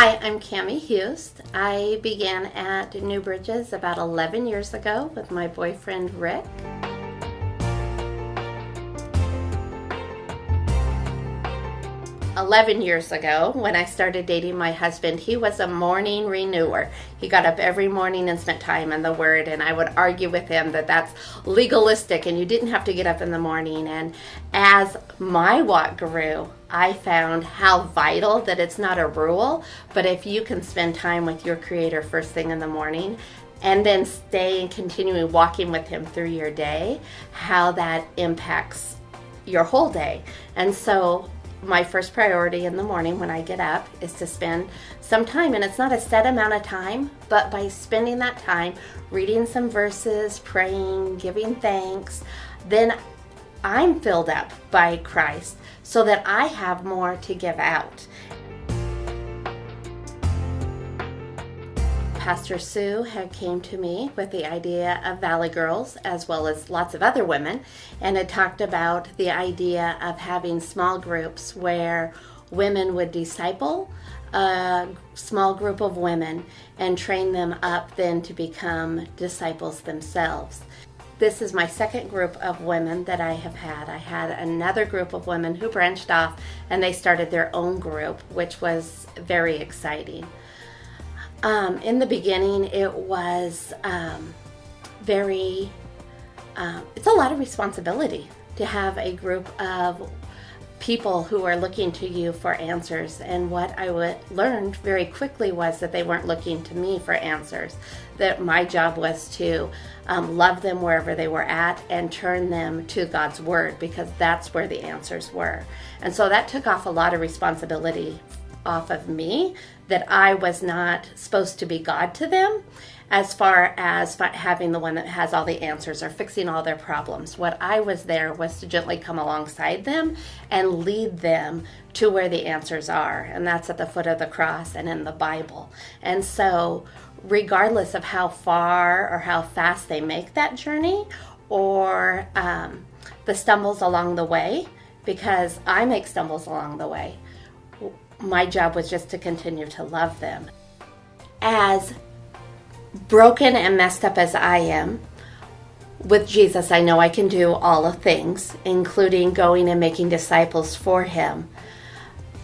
Hi, I'm Kamme Hust. I began at New Bridges about 11 years ago with my boyfriend Rick. "11 years ago, when I started dating my husband, he was a morning renewer. He got up every morning and spent time in the Word, and I would argue with him that that's legalistic and you didn't have to get up in the morning. And as my walk grew, I found how vital that it's not a rule, but if you can spend time with your Creator first thing in the morning, and then stay and continue walking with Him through your day, how that impacts your whole day. And so my first priority in the morning when I get up is to spend some time, and it's not a set amount of time, but by spending that time reading some verses, praying, giving thanks, then I'm filled up by Christ so that I have more to give out. Pastor Sue had came to me with the idea of Valley Girls, as well as lots of other women, and had talked about the idea of having small groups where women would disciple a small group of women and train them up then to become disciples themselves. This is my second group of women that I have had. I had another group of women who branched off and they started their own group, which was very exciting. In the beginning, it was it's a lot of responsibility to have a group of people who are looking to you for answers. And what I learned very quickly was that they weren't looking to me for answers, that my job was to love them wherever they were at and turn them to God's Word, because that's where the answers were. And so that took off a lot of responsibility off of me, that I was not supposed to be God to them as far as having the one that has all the answers or fixing all their problems. What I was there was to gently come alongside them and lead them to where the answers are, and that's at the foot of the cross and in the Bible. And so regardless of how far or how fast they make that journey, or the stumbles along the way, because I make stumbles along the way, my job was just to continue to love them. As broken and messed up as I am, with Jesus, I know I can do all of things, including going and making disciples for Him.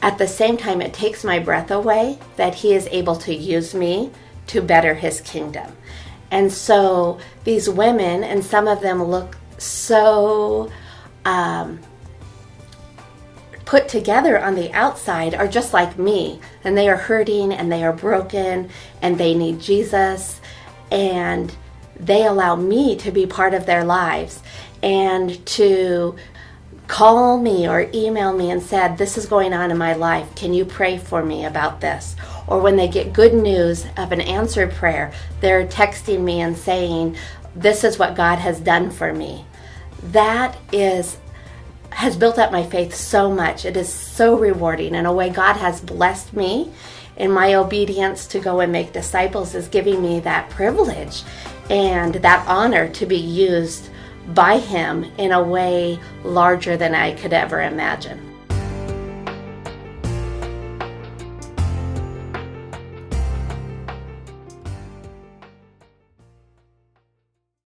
At the same time, it takes my breath away that He is able to use me to better His kingdom. And so these women, and some of them look so put together on the outside, are just like me, and they are hurting and they are broken and they need Jesus, and they allow me to be part of their lives and to call me or email me and said, "This is going on in my life, can you pray for me about this?" Or when they get good news of an answered prayer, they're texting me and saying, "This is what God has done for me." That has built up my faith so much. It is so rewarding. In a way, God has blessed me in my obedience to go and make disciples, is giving me that privilege and that honor to be used by Him in a way larger than I could ever imagine.